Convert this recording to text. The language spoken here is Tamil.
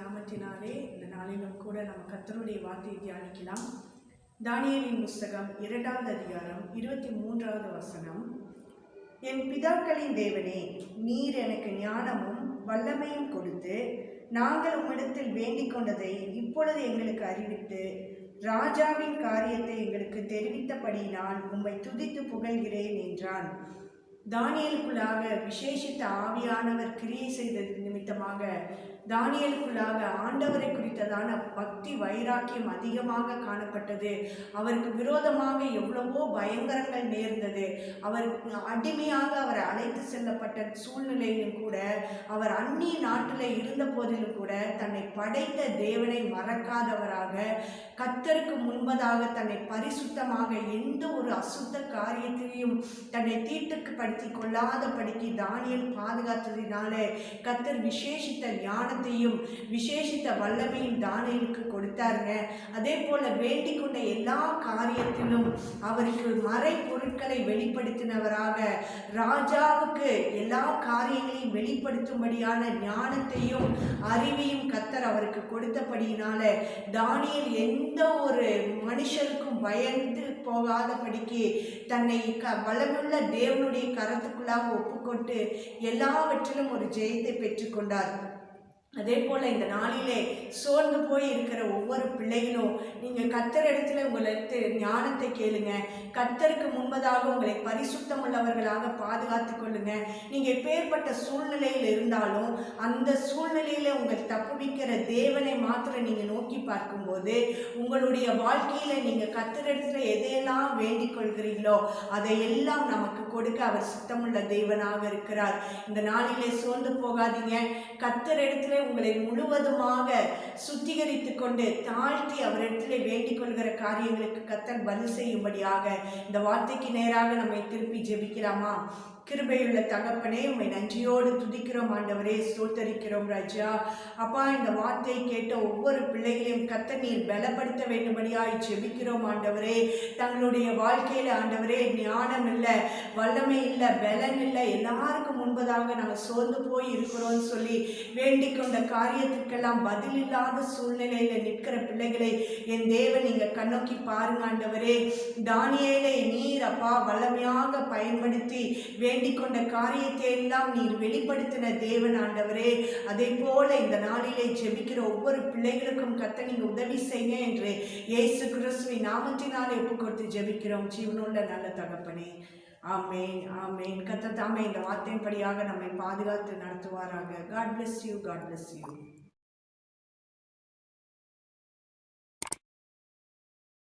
நாமத்தினாலே இந்த நாளிலும் கூட நம்ம கர்த்தருடைய வார்த்தையை தியானிக்கலாம். தானியேலின் புஸ்தகம் 2வது அதிகாரம் 23வது வசனம். என் பிதாக்களின் தேவனே, நீர் எனக்கு ஞானமும் வல்லமையும் கொடுத்து நாங்கள் உம்மிடத்தில் வேண்டிக் கொண்டதை இப்பொழுது எங்களுக்கு அறிவித்து ராஜாவின் காரியத்தை எங்களுக்கு தெரிவித்தபடியினால் உம்மை துதித்து புகழ்கிறேன் என்றான். தானியேலுக்குள்ளாக விசேஷித்த ஆவியானவர் கிரியை செய்தது நிமித்தமாக தானியேலுக்குள்ளாக ஆண்டவரை குறித்ததான பக்தி வைராக்கியம் அதிகமாக காணப்பட்டது. அவருக்கு விரோதமாக எவ்வளவோ பயங்கரங்கள் நேர்ந்தது. அவர் அடிமையாக அவர் அழைத்து செல்லப்பட்ட சூழ்நிலையிலும் கூட, அவர் அந்நிய நாட்டில் இருந்த போதிலும் கூட தன்னை படைத்த தேவனை மறக்காதவராக, கர்த்தருக்கு முன்பதாக தன்னை பரிசுத்தமாக எந்த ஒரு அசுத்த காரியத்தையும் தன்னை தீட்டுக்கு படுத்தி கொள்ளாதபடிக்கு தானியேல் பாதுகாத்ததினாலே கர்த்தர் விசேஷித்த ஞானத்தையும் விசேஷித்த வல்லமையும் தானியேலுக்கு கொடுத்தாருங்க. அதே போல வேண்டிக் கொண்ட எல்லா காரியத்திலும் அவருக்கு மறை பொருட்களை வெளிப்படுத்தினவராக, ராஜாவுக்கு எல்லா காரியங்களையும் வெளிப்படுத்தும்படியான ஞானத்தையும் அறிவையும் கர்த்தர் அவருக்கு கொடுத்தபடியினால தானியேல் எந்த ஒரு மனுஷருக்கும் பயந்து போகாதபடிக்கு தன்னை வல்லமுள்ள தேவனுடைய கரத்துக்குள்ளாக ஒப்புக்கொண்டு எல்லாவற்றிலும் ஒரு ஜெயத்தை பெற்றுக்கொண்டார். அதே போல் இந்த நாளிலே சோர்ந்து போய் இருக்கிற ஒவ்வொரு பிள்ளைகளும் நீங்கள் கர்த்தர் இடத்துல உங்களுக்கு ஞானத்தை கேளுங்க. கர்த்தருக்கு முன்பதாக உங்களை பரிசுத்தம் உள்ளவர்களாக பாதுகாத்து கொள்ளுங்க. நீங்கள் எப்பேற்பட்ட சூழ்நிலையில் இருந்தாலும் அந்த சூழ்நிலையில் உங்கள் தப்புவிக்கிற தேவனை மாத்திரம் நீங்கள் நோக்கி பார்க்கும்போது உங்களுடைய வாழ்க்கையில் நீங்கள் கர்த்தர் இடத்துல எதையெல்லாம் வேண்டிக் கொள்கிறீங்களோ அதையெல்லாம் நமக்கு கொடுக்க அவர் சித்தமுள்ள தேவனாக இருக்கிறார். இந்த நாளிலே சோர்ந்து போகாதீங்க. கர்த்தர் இடத்துல உங்களை முழுவதுமாக சுத்திகரித்து கொண்டு தாழ்த்தி அவரிடத்திலே வேண்டிக் கொள்கிற காரியங்களுக்கு கர்த்தர் பதில் செய்யும்படியாக இந்த வார்த்தைக்கு நேராக நம்மை திருப்பி ஜெபிக்கலாமா? கிருபையுள்ள தகப்பனே, உம்மை நன்றியோடு துதிக்கிறோம் ஆண்டவரே, ஸ்தோத்தரிக்கிறோம் ராஜா. அப்பா, இந்த வார்த்தையை கேட்ட ஒவ்வொரு பிள்ளைகளையும் கர்த்தர் நீர் பலப்படுத்த வேண்டும்படியாய் ஜெபிக்கிறோம் ஆண்டவரே. தங்களுடைய வாழ்க்கையில் ஆண்டவரே ஞானம் இல்லை, வல்லமை இல்லை, பலன் இல்லை, எல்லாருக்கும் முன்பதாக நாங்கள் சோர்ந்து போய் இருக்கிறோம்னு சொல்லி வேண்டிக் கொண்ட காரியத்துக்கெல்லாம் பதில் இல்லாத சூழ்நிலையில் நிற்கிற பிள்ளைகளை என் தேவன் நீங்கள் கண்ணோக்கி பாருங்க ஆண்டவரே. தானியேலை நீர் அப்பா வல்லமையாக பயன்படுத்தி வேண்டிக் கொண்ட காரியத்தை எல்லாம் நீர் வெளிப்படுத்தின தேவன் ஆண்டவரே. அதே போல இந்த நாளிலே ஜெபிக்கிற ஒவ்வொரு பிள்ளைகளுக்கும் கர்த்தர் நீங்க உதவி செய்யுங்க என்று இயேசு கிறிஸ்துவின் நாமத்தினாலே ஒப்புக்கொடுத்து ஜெபிக்கிறோம் ஜீவனுள்ள நல்ல தகப்பனே. ஆமேன், ஆமேன். கர்த்தர் தாமே இந்த வார்த்தையின்படியாக நம்மை பாதுகாத்து நடத்துவாராக. God bless you. God bless you.